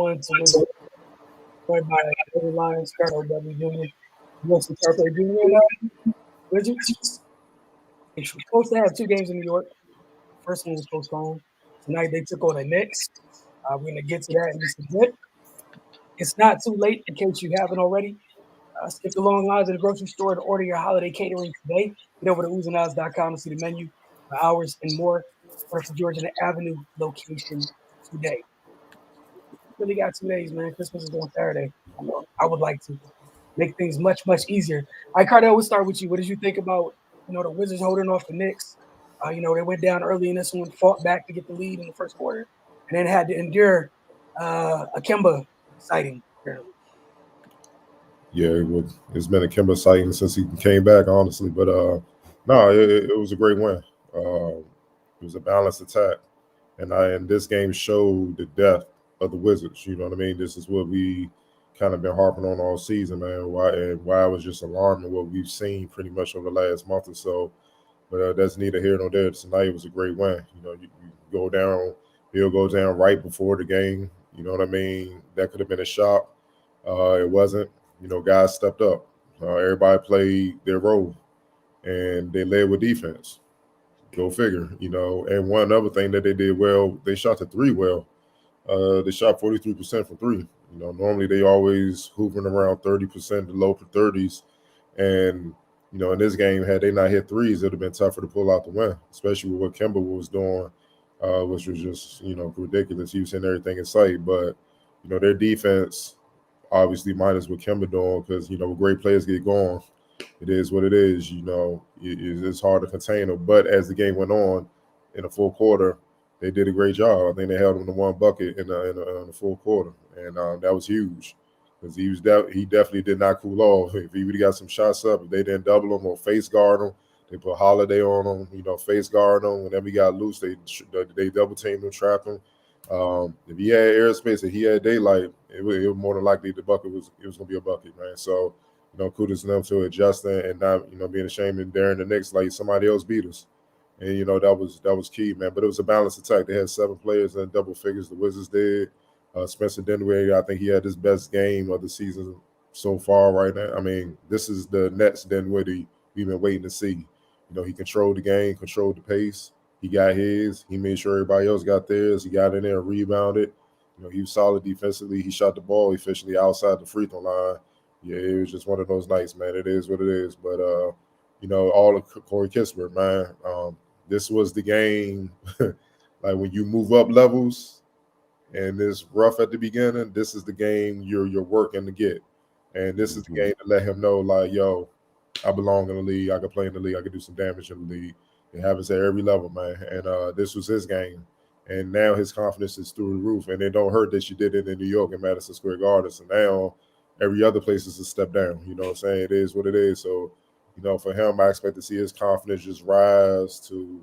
on to Wizards, joined by David Lyons, Carter W. Jr., Wilson Carter Jr. Wizards. They were supposed to have 2 games in New York. First one was postponed. Tonight they took on the Knicks. We're going to get to that in just a bit. It's not too late in case you haven't already. Skip the long lines at the grocery store to order your holiday catering today. Get over to oozandeyes.com to see the menu, the hours, and more. Order for Georgia Avenue location today. Really got 2 days, man. Christmas is on Saturday. I would like to make things much, much easier. All right, Cardell, we'll start with you. What did you think about, the Wizards holding off the Knicks? They went down early in this one, fought back to get the lead in the first quarter, and then had to endure a Kemba sighting, apparently. Yeah, it's been a Kemba sighting since he came back, honestly. But no, it was a great win. It was a balanced attack, and this game showed the depth of the Wizards. You know what I mean? This is what we kind of been harping on all season, man. Why I was just alarming what we've seen pretty much over the last month or so. But that's neither here nor there. Tonight was a great win. You go down, Bill goes down right before the game. You know what I mean? That could have been a shock. It wasn't. Guys stepped up. Everybody played their role, and they led with defense. Go figure. And one other thing that they did well, they shot the three well. They shot 43% from three. Normally they always hoovering around 30%, the low 30s. And, in this game, had they not hit threes, it would have been tougher to pull out the win, especially with what Kemba was doing, which was just, ridiculous. He was hitting everything in sight. But, their defense obviously minus what Kemba doing because, great players get going. It is what it is. It's hard to contain them. But as the game went on in the full quarter, they did a great job. I think they held him to one bucket in the full quarter, and that was huge because he definitely did not cool off. If he would have got some shots up, if they didn't double him or face guard him, they put Holiday on him. Face guard him. Whenever he got loose, they double teamed him, trapped him. If he had airspace, if he had daylight, it was more than likely the bucket was going to be a bucket, man. So kudos to them to adjusting and not being ashamed and daring the Knicks like somebody else beat us. And that was key, man. But it was a balanced attack. They had 7 players in double figures. The Wizards did. Spencer Dinwiddie, I think he had his best game of the season so far right now. I mean, this is the Nets Dinwiddie we've been waiting to see. He controlled the game, controlled the pace. He got his. He made sure everybody else got theirs. He got in there and rebounded. He was solid defensively. He shot the ball efficiently outside the free throw line. Yeah, it was just one of those nights, man. It is what it is. But all of Corey Kispert, man. This was the game, like when you move up levels and it's rough at the beginning, this is the game you're working to get. And this is the game to let him know, like, yo, I belong in the league. I can play in the league. I can do some damage in the league. It happens at every level, man. And this was his game. And now his confidence is through the roof. And it don't hurt that you did it in New York and Madison Square Garden. So now every other place is a step down. You know what I'm saying? It is what it is. So, for him, I expect to see his confidence just rise to,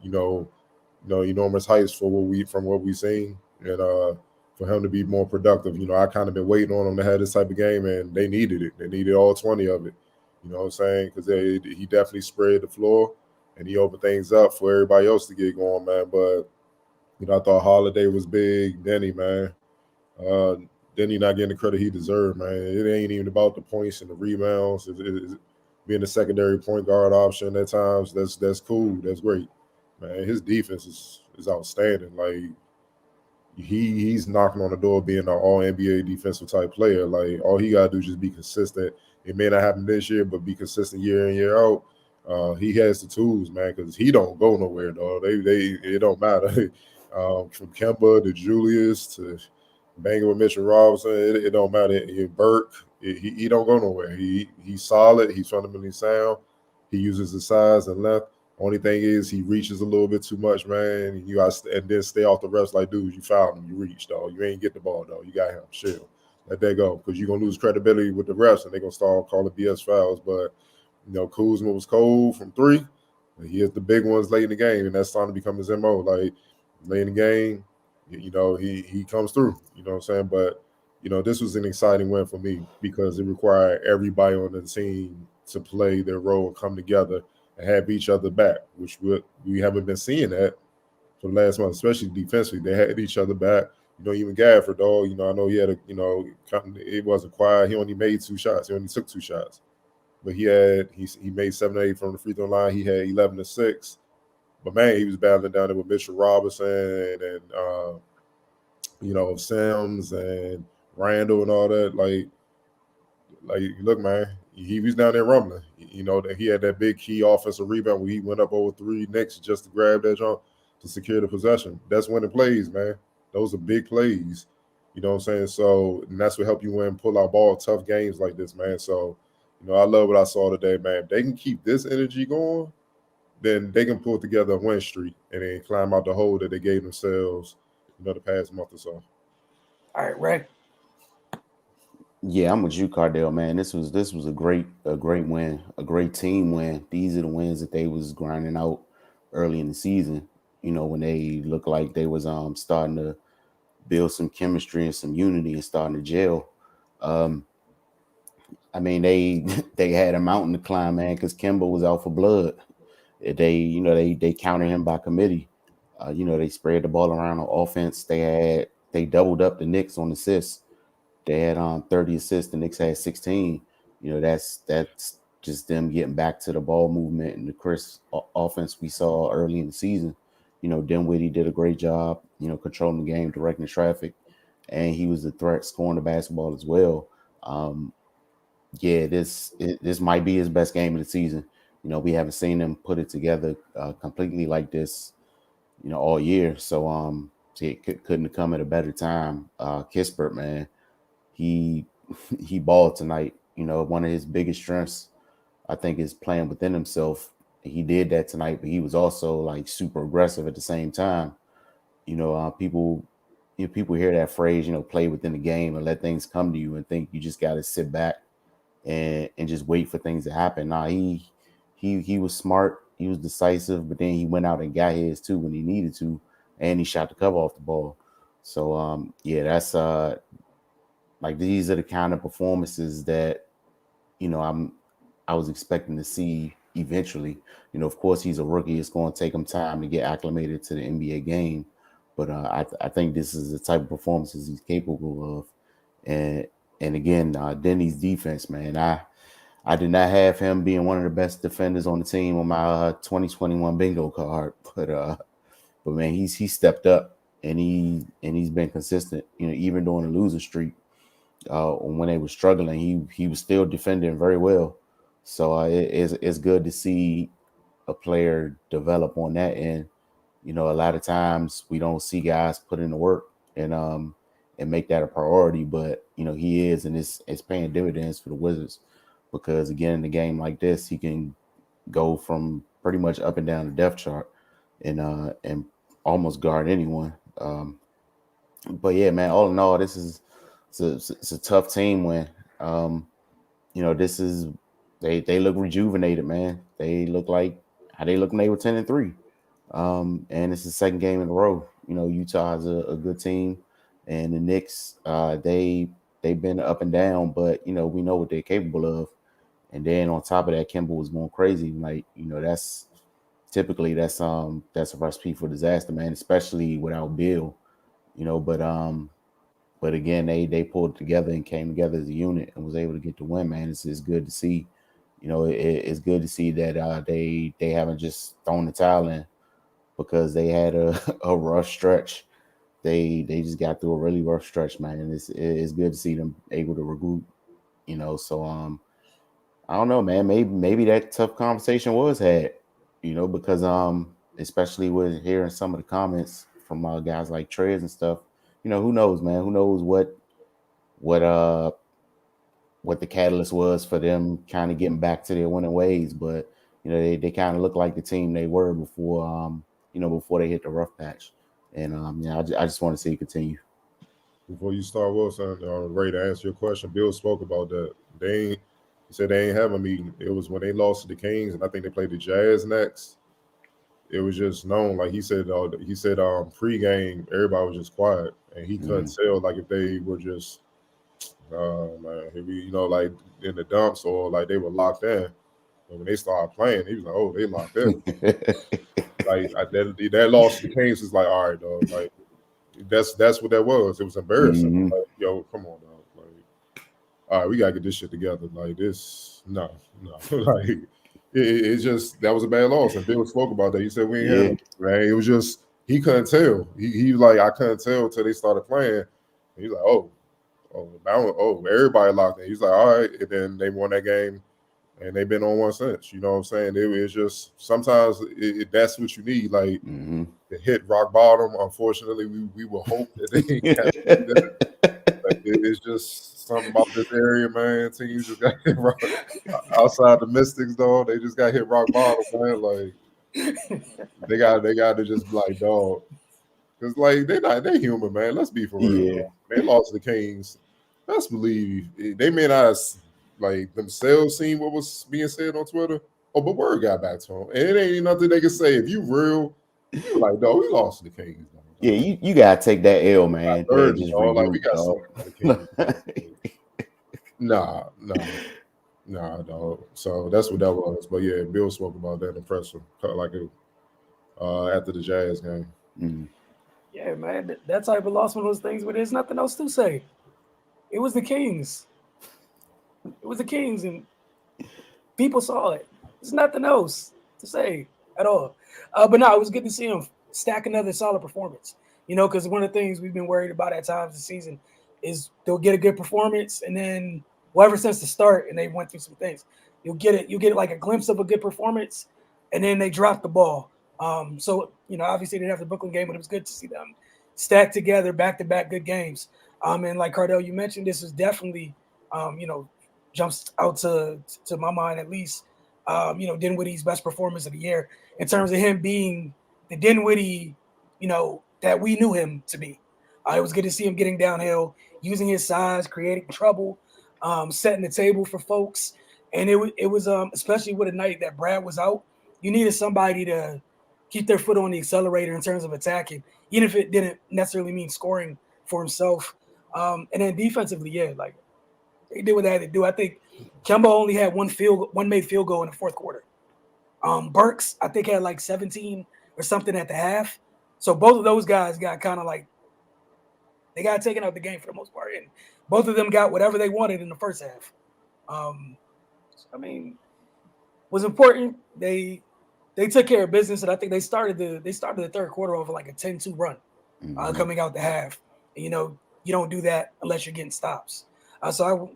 enormous heights from what we've seen, and for him to be more productive. I kind of been waiting on him to have this type of game, and they needed it. They needed all 20 of it. You know what I'm saying? Because he definitely spread the floor, and he opened things up for everybody else to get going, man. But I thought Holiday was big. Denny, man. Denny not getting the credit he deserved, man. It ain't even about the points and the rebounds. Being a secondary point guard option at times, that's cool. That's great. Man, his defense is outstanding. Like he's knocking on the door of being an all NBA defensive type player. Like all he gotta do is just be consistent. It may not happen this year, but be consistent year in, year out. He has the tools, man, because he don't go nowhere, dog. It don't matter. From Kemba to Julius to banging with Mitchell Robinson, it don't matter. Burke, he don't go nowhere. He's solid. He's fundamentally sound. He uses his size and length. Only thing is he reaches a little bit too much, man. You got and then stay off the refs like, dude, you fouled him. You reached, dog. You ain't get the ball, dog. You got him. Chill. Let that go because you're going to lose credibility with the refs and they're going to start calling BS fouls. But, Kuzma was cold from 3. He hit the big ones late in the game, and that's starting to become his MO. Like, late in the game, he comes through. You know what I'm saying? But, this was an exciting win for me because it required everybody on the team to play their role and come together and have each other back, which we haven't been seeing that for the last month, especially defensively. They had each other back. Even Gafford, dog. I know he had it wasn't quiet. He only made 2 shots. He only took 2 shots, but he made 7 or 8 from the free throw line. He had 11 to 6. But man, he was battling down there with Mitchell Robinson and Sims and Randall and all that. Look, man, he was down there rumbling. That he had that big key offensive rebound where he went up over 3 Knicks just to grab that jump to secure the possession. That's winning plays, man. Those are big plays. You know what I'm saying? So, and that's what help you win, pull out ball, tough games like this, man. So, I love what I saw today, man. If they can keep this energy going, then they can pull together a win streak and then climb out the hole that they gave themselves, the past month or so. All right, Ray. Yeah, I'm with you, Cardell, man. This was a great win, a great team win. These are the wins that they was grinding out early in the season. When they looked like they was starting to build some chemistry and some unity and starting to gel. I mean, they had a mountain to climb, man, because Kemba was out for blood. They counted him by committee. They spread the ball around on offense. They doubled up the Knicks on assists. They had 30 assists. The Knicks had 16. That's just them getting back to the ball movement and the crisp offense we saw early in the season. Dinwiddie did a great job, controlling the game, directing the traffic, and he was a threat scoring the basketball as well. This might be his best game of the season. We haven't seen him put it together completely like this, all year. So it couldn't have come at a better time. Kispert, man, he balled tonight. One of his biggest strengths, I think, is playing within himself. He did that tonight, but he was also like super aggressive at the same time. People hear that phrase, play within the game and let things come to you, and think you just got to sit back and just wait for things to happen. Nah, he was smart. He was decisive, but then he went out and got his too when he needed to, and he shot the cover off the ball. So that's like these are the kind of performances that I was expecting to see eventually. Of course, he's a rookie. It's going to take him time to get acclimated to the NBA game, but I think this is the type of performances he's capable of. And again, Denny's defense, man, I did not have him being one of the best defenders on the team on my 2021 bingo card, but man, he stepped up and he's been consistent. Even during the loser streak, when they were struggling, he was still defending very well. So it's good to see a player develop on that end. A lot of times we don't see guys put in the work and make that a priority, but he is, and it's paying dividends for the Wizards, because again, in a game like this, he can go from pretty much up and down the depth chart and almost guard anyone. But yeah, man, all in all, it's a tough team win. This is they look rejuvenated, man. They look like how they looked when they were 10-3. And it's the second game in a row. Utah is a good team, and the Knicks, they've been up and down, but we know what they're capable of. And then on top of that, Kemba was going crazy. Like, that's typically that's a recipe for disaster, man, especially without Bill. But again, they pulled together and came together as a unit and was able to get the win, man. It's good to see. It's good to see that they haven't just thrown the towel in because they had a rough stretch. They just got through a really rough stretch, man. And it's good to see them able to regroup. So I don't know, man. Maybe that tough conversation was had, because especially with hearing some of the comments from guys like Trez and stuff. Who knows, man? Who knows what the catalyst was for them kind of getting back to their winning ways? But they kind of look like the team they were before before they hit the rough patch. And I just want to see it continue. Before you start, Wilson, Ray, to answer your question, Bill spoke about that. He said they ain't have a meeting. It was when they lost to the Kings, and I think they played the Jazz next. It was just known, like he said pregame, everybody was just quiet, and he couldn't tell like if they were just man, like in the dumps or like they were locked in. But when they started playing, he was like, "Oh, they locked in." Like that loss to the Kings is like, all right, dog. Like that's what that was. It was embarrassing. Mhm. Like, yo, come on, dog. Like, all right, we gotta get this shit together. Like this, no. Like it's just that was a bad loss. And Bill spoke about that. He said we ain't Yeah. handle it, man. It was just he couldn't tell. He was like I couldn't tell until they started playing. And he's like, everybody locked in. He's like, all right, and then they won that game. And they've been on one since. You know what I'm saying? It's just sometimes that's what you need. Like Mhm. to hit rock bottom. Unfortunately, we will hope that they have to do that. Like, it's just something about this area, man. Teams just got hit rock, outside the Mystics, though. They just got hit rock bottom, man. Like they got to just be like, dog, because like they human, man. Let's be for real. Yeah. Dog. They lost to the Kings. Let's believe they may not like themselves seen what was being said on Twitter. Oh, but word got back to them, and it ain't nothing they can say. If you real, you like, dog, we lost to the Kings. Dog. Yeah, you gotta take that L, man. To 30, just dog. Like we regroup, got dog. something for the Kings. Nah, dog. So that's what that was. But yeah, Bill spoke about that impressive, like it after the Jazz game. Mm. Yeah, man, that type of loss, one of those things where there's nothing else to say. It was the Kings. It was the Kings, and people saw it. There's nothing else to say at all. But no, it was good to see him stack another solid performance. You know, because one of the things we've been worried about at times this season is they'll get a good performance, and then ever since the start, and they went through some things, you'll get it like a glimpse of a good performance, and then they drop the ball. So you know, obviously they didn't have the Brooklyn game, but it was good to see them stack together back-to-back good games. And like Cardell, you mentioned, this is definitely, you know, jumps out to my mind at least. You know, Dinwiddie's best performance of the year in terms of him being the Dinwiddie, you know, that we knew him to be. It was good to see him getting downhill, using his size, creating trouble, setting the table for folks. And it was especially with a night that Brad was out, you needed somebody to keep their foot on the accelerator in terms of attacking, even if it didn't necessarily mean scoring for himself. And then defensively, yeah, like they did what they had to do. I think Kemba only had one made field goal in the fourth quarter. Burks, I think, had like 17 or something at the half. So both of those guys got kind of like they got taken out the game for the most part, and both of them got whatever they wanted in the first half. I mean, was important. They took care of business, and I think they started the third quarter over like a 10-2 run coming out the half. And, you know, you don't do that unless you're getting stops. So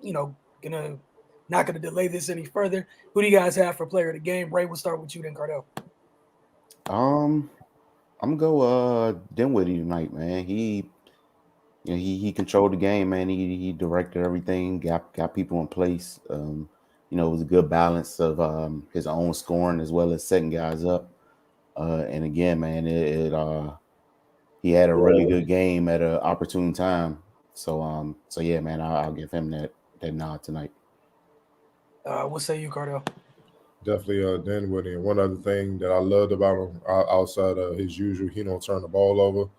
not gonna delay this any further. Who do you guys have for player of the game? Ray, we'll start with you then, Cardell. I'm gonna go Dinwiddie tonight, man. He controlled the game, man. He directed everything, got people in place. You know, it was a good balance of his own scoring as well as setting guys up. And again, man, he had a really good game at an opportune time. So yeah, man, I'll give him that nod tonight. What say you, Cardell? Definitely Dinwiddie. And one other thing that I loved about him outside of his usual, he don't turn the ball over.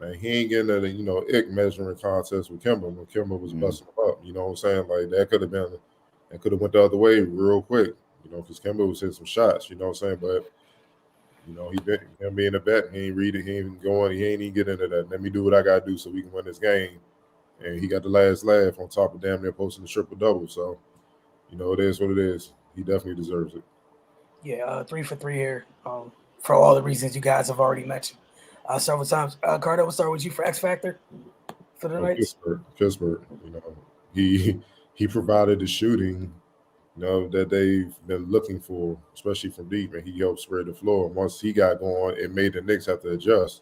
Man, he ain't getting that, you know, ick measuring contest with Kimber when Kimber was busting him up. You know what I'm saying? Like that could have went the other way real quick. You know, because Kimber was hitting some shots. You know what I'm saying? But you know, him being a vet, he ain't reading, he ain't going, he ain't even get into that. Let me do what I gotta do so we can win this game. And he got the last laugh on top of damn near posting the triple double. So, you know, it is what it is. He definitely deserves it. Yeah, 3 for 3 here. For all the reasons you guys have already mentioned several times. Cardell, we'll start with you for X Factor for the Knights. Kispert, you know, he provided the shooting, you know, that they've been looking for, especially from deep, and he helped spread the floor. And once he got going, it made the Knicks have to adjust.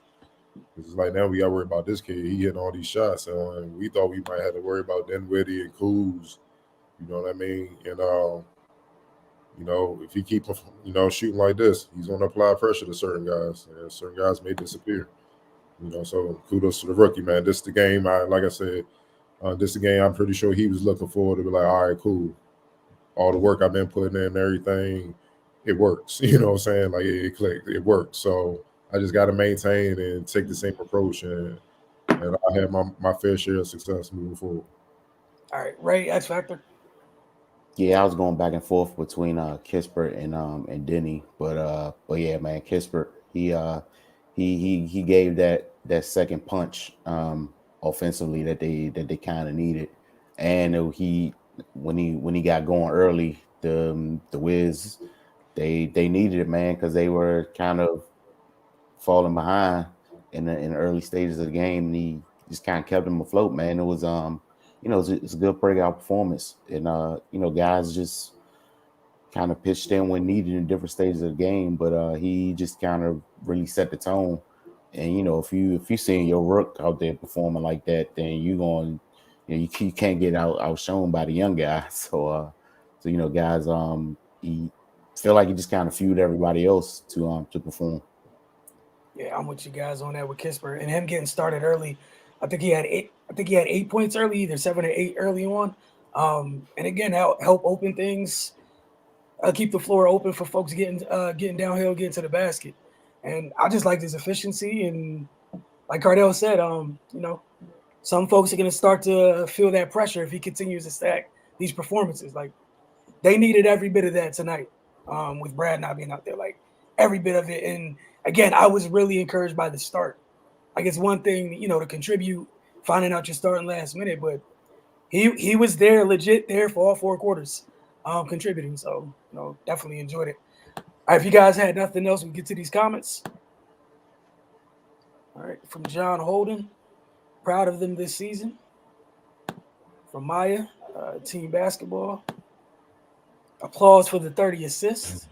It's like now we got to worry about this kid. He hitting all these shots, and we thought we might have to worry about Dinwiddie and Kuz. You know what I mean? And you know, if he keep shooting like this, he's going to apply pressure to certain guys, and certain guys may disappear. You know, so kudos to the rookie, man. This is the game. Like I said, this is the game. I'm pretty sure he was looking forward to be like, all right, cool. All the work I've been putting in and everything, it works. You know what I'm saying? Like it clicked, it works. So I just got to maintain and take the same approach, and I have my fair share of success moving forward. All right, Ray, X Factor. Yeah, I was going back and forth between Kispert and Denny, but yeah, man, Kispert, he gave that second punch offensively that they kind of needed, and when he got going early, the Wiz they needed it, man, because they were kind of falling behind in the early stages of the game, and he just kind of kept them afloat, man. It was it's a good breakout performance, and guys just kind of pitched in when needed in different stages of the game, but he just kind of really set the tone. And if you seeing your rook out there performing like that, then you can't get outshone by the young guy. So guys, he feel like he just kind of fueled everybody else to perform. Yeah, I'm with you guys on that with Kisper and him getting started early. I think he had 8. I think he had 8 points early, either 7 or 8 early on. And again, help open things, keep the floor open for folks getting downhill, getting to the basket. And I just like his efficiency. And like Cardell said, some folks are going to start to feel that pressure if he continues to stack these performances. Like they needed every bit of that tonight, with Brad not being out there. Like every bit of it. And again, I was really encouraged by the start. Like it's one thing, to contribute, finding out you're starting last minute, but he was there, legit there for all 4 quarters, contributing. So, definitely enjoyed it. All right, if you guys had nothing else, we get to these comments. All right, from John Holden, proud of them this season. From Maya, team basketball. Applause for the 30 assists.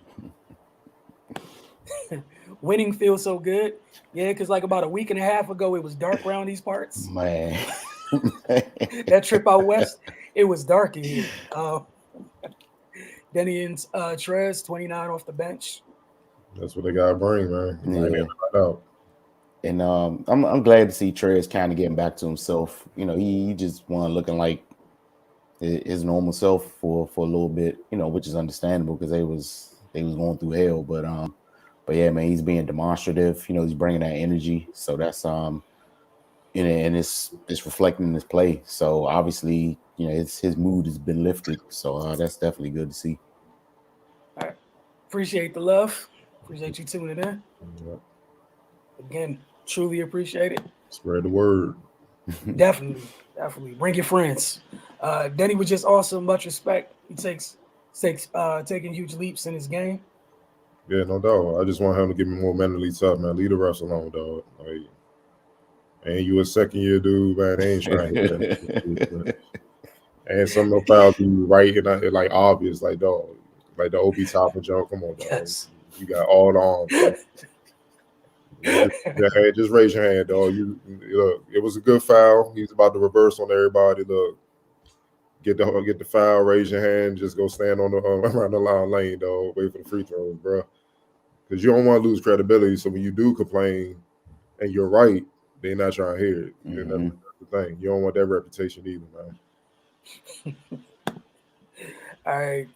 Winning feels so good. Yeah, because like about a week and a half ago, it was dark around these parts. Man. That trip out west, it was dark in here. Denny and Trez, 29 off the bench. That's what they got to bring, man. Yeah. Out. And I'm glad to see Trez kind of getting back to himself. He just wasn't looking like his normal self for a little bit, which is understandable because they was going through hell. But yeah, man, he's being demonstrative. He's bringing that energy. So that's and it's reflecting in his play. So obviously, his mood has been lifted. So that's definitely good to see. All right, appreciate the love. Appreciate you tuning in. Yeah. Again, truly appreciate it. Spread the word. Definitely. Bring your friends. Denny was just awesome. Much respect. He takes taking huge leaps in his game. Yeah, no doubt. I just want him to get me more mentally tough, man. Leave the rest alone, dog. Like, ain't you a second year dude, man? They ain't trying to hit that. And some of the fouls be right and like obvious, like dog, like the OB top and jump. Come on, dog. Yes. You got all the arms. Just raise your hand, dog. You look. It was a good foul. He's about to reverse on everybody. Look, get the foul. Raise your hand. Just go stand on the around the line lane, dog. Wait for the free throws, bro. Because you don't want to lose credibility. So when you do complain, and you're right, they're not trying to hear it. Mm-hmm. And that's the thing. You don't want that reputation either, man. All right,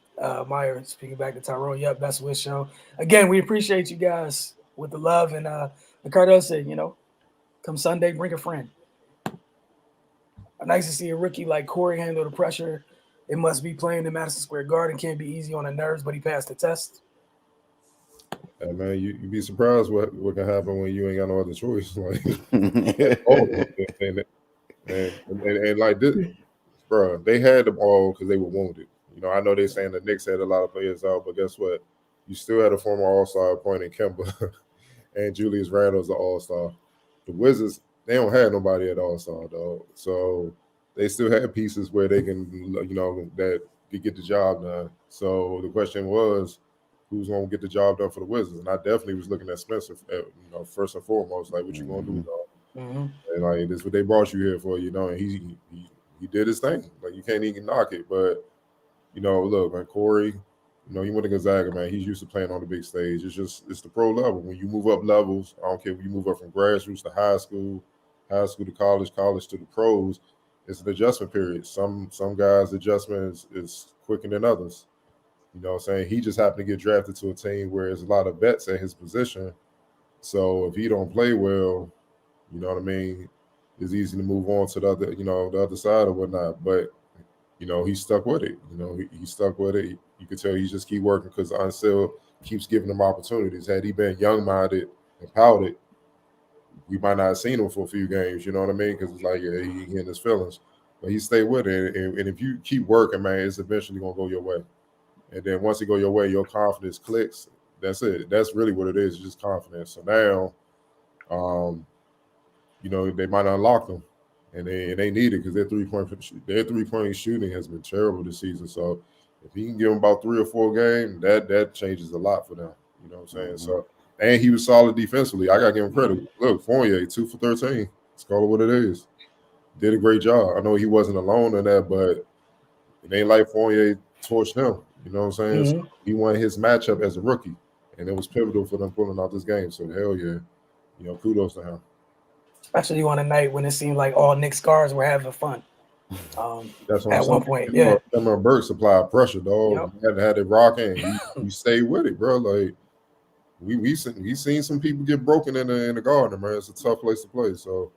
Meyer, speaking back to Tyrone, yep, best wish show. Again, we appreciate you guys with the love. And Ricardo said, come Sunday, bring a friend. Nice to see a rookie like Corey handle the pressure. It must be playing in Madison Square Garden. Can't be easy on the nerves, but he passed the test. Hey, man, you'd be surprised what can happen when you ain't got no other choice. Like, and like this, bro, they had them all because they were wounded. I know they're saying the Knicks had a lot of players out, but guess what? You still had a former All-Star point in Kemba, and Julius Randle's an All-Star. The Wizards, they don't have nobody at All-Star, though. So they still have pieces where they can, that they get the job done. So the question was, who's going to get the job done for the Wizards? And I definitely was looking at Spencer, first and foremost, like, what you going to do, dog? Mm-hmm. And like, this is what they brought you here for, and he did his thing. Like, you can't even knock it. But, look, man, Corey, he went to Gonzaga, man. He's used to playing on the big stage. It's the pro level. When you move up levels, I don't care when you move up from grassroots to high school to college to the pros, it's an adjustment period. Some guys' adjustment is quicker than others. You know what I'm saying? He just happened to get drafted to a team where there's a lot of vets at his position. So if he don't play well, you know what I mean, it's easy to move on to the other, the other side or whatnot. But, he's stuck with it. He stuck with it. You could tell he just keep working because Ansel keeps giving him opportunities. Had he been young-minded and pouted, we might not have seen him for a few games. You know what I mean? Because it's like he getting his feelings, but he stayed with it. And if you keep working, man, it's eventually gonna go your way. And then once it go your way, your confidence clicks. That's it. That's really what it is. Just confidence. So now, they might unlock them, and they need it because their 3-point shooting has been terrible this season. So if he can give them about 3 or 4 games, that changes a lot for them. You know what I'm saying? Mm-hmm. So, and he was solid defensively. I gotta give him credit. Look, Fournier 2 for 13. Let's call it what it is. Did a great job. I know he wasn't alone in that, but it ain't like Fournier torched him. You know what I'm saying? So he won his matchup as a rookie, and it was pivotal for them pulling out this game. So hell yeah, kudos to him. Especially on a night when it seemed like all Knicks guards were having fun. That's what at one point, yeah. Cameron Burke supplied pressure, dog. Yep. Had it rocking. You stayed with it, bro. Like we seen some people get broken in the garden, man. It's a tough place to play. So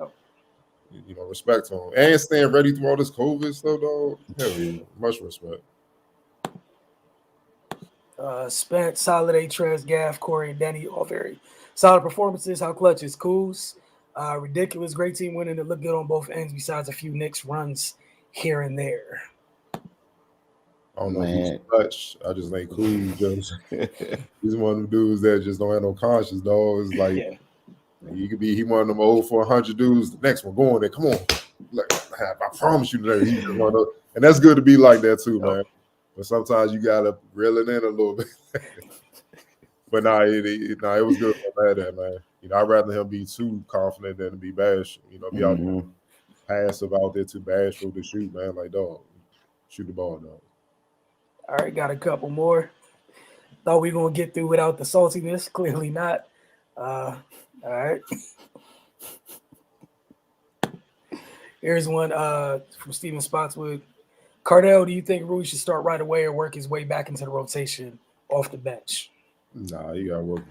respect to him and staying ready through all this COVID stuff, dog. Hell yeah, much respect. Spence, Soliday, Trez, Gaff, Corey, and Danny, all very solid performances. How clutch is Kuz. Ridiculous, great team winning. It looked good on both ends besides a few Knicks runs here and there. I don't know if he's clutch. I just think Kuz he's one of them dudes that just don't have no conscience, dog. It's like he could be he one of them old for 100 dudes. The next one going there. Come on. Like, I promise you today. He's just one of those. And that's good to be like that too, man. But sometimes you gotta reel it in a little bit. But it was good. I'm mad at, man. I'd rather him be too confident than to be bashful. Be out there passive out there too bashful to shoot, man. Like, dog, shoot the ball, dog. All right, got a couple more. Thought we were gonna get through without the saltiness. Clearly not. All right. Here's one from Steven Spotswood. Cardell, do you think Rui should start right away or work his way back into the rotation off the bench? Nah, you gotta work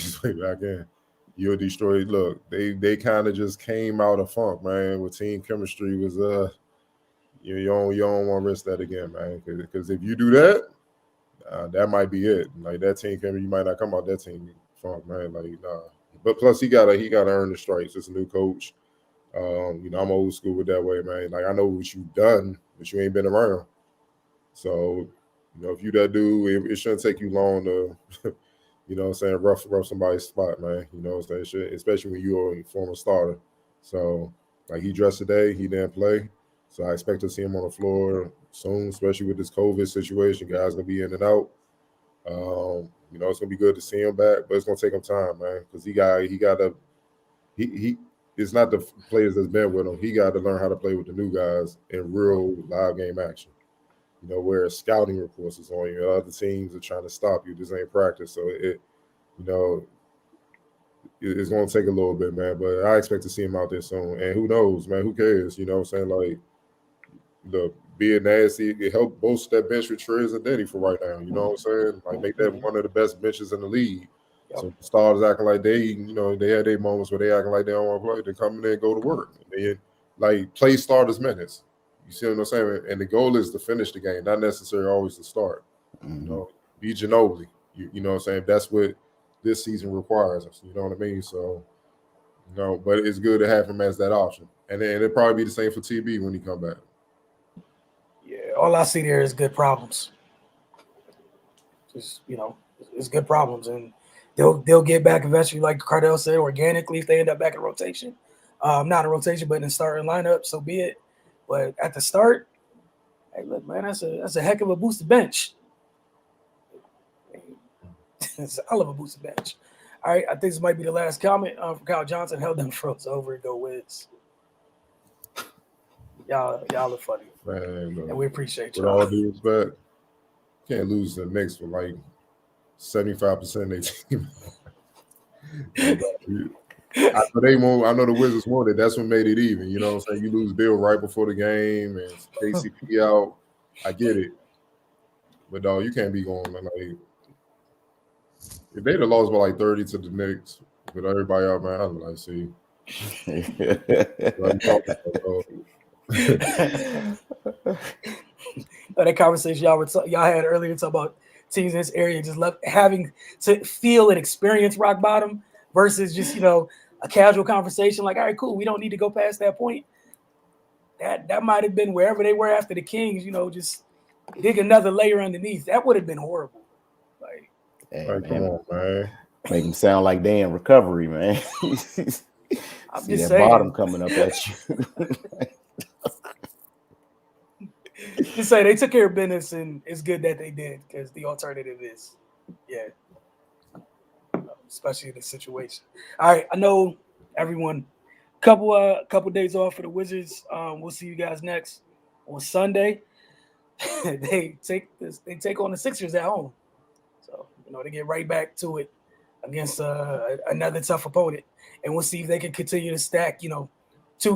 his way back in. You'll destroy. Look, they kind of just came out of funk, man. With team chemistry was you don't want to risk that again, man. Because if you do that, that might be it. Like that team chemistry, you might not come out that team funk, man. Like nah. But plus he gotta earn the stripes. It's a new coach. I'm old school with that way, man. Like I know what you've done, but you ain't been around. So, if you that dude, it shouldn't take you long to, rough somebody's spot, man. Especially when you're a former starter. So, like he dressed today, he didn't play. So I expect to see him on the floor soon, especially with this COVID situation. Guys gonna be in and out. It's gonna be good to see him back, but it's gonna take him time, man, because it's not the players that's been with him. He got to learn how to play with the new guys in real live game action. Where scouting reports is on you, other teams are trying to stop you. This ain't practice, so it's going to take a little bit, man. But I expect to see him out there soon. And who knows, man? Who cares? You know what I'm saying? Like, being nasty, it helped boost that bench with Trez and Denny for right now. You know what I'm saying? Like, make that one of the best benches in the league. Yep. So the starters acting like they had their moments where they acting like they don't want to play. They come in there and go to work. They play starters minutes. You see what I'm saying? And the goal is to finish the game, not necessarily always to start. Be Ginobili. You know what I'm saying? That's what this season requires us. You know what I mean? So, but it's good to have him as that option. And then it'll probably be the same for TB when he come back. Yeah, all I see there is good problems. Just, it's good problems. And they'll get back eventually, like Cardell said, organically if they end up back in rotation. Not in rotation, but in the starting lineup, so be it. But at the start, hey, look, man, that's a heck of a boosted bench. It's a hell of a boosted bench. All right, I think this might be the last comment from Kyle Johnson. Hell done froze over and go Wiz. Y'all are funny. Man, and we appreciate you. With all due respect, can't lose to the Knicks for like 75% of their team. I know the Wizards wanted. That's what made it even. You know what I'm saying? You lose Bill right before the game and KCP out. I get it. But, dog, you can't be going like – if they'd have lost by like 30 to the Knicks with everybody out, man, I'd be like, see. That conversation y'all had earlier talking about teams in this area just having to feel and experience rock bottom versus just a casual conversation, like, all right, cool, we don't need to go past that point. That might have been wherever they were after the Kings, just dig another layer underneath. That would have been horrible. Like, hey, Come on, man. Make them sound like they in recovery, man. I'm See just that saying. bottom coming up at you. Just say they took care of business, and it's good that they did, because the alternative is, especially in this situation. All right, I know everyone. Couple days off for the Wizards. We'll see you guys next on Sunday. They take on the Sixers at home, so they get right back to it against another tough opponent, and we'll see if they can continue to stack 2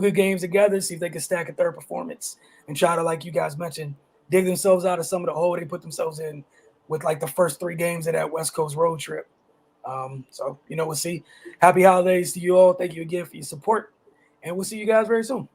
good games together. See if they can stack a third performance and try to, like you guys mentioned, dig themselves out of some of the hole they put themselves in with like the first 3 games of that West Coast road trip. So we'll see. Happy holidays to you all. Thank you again for your support, and we'll see you guys very soon.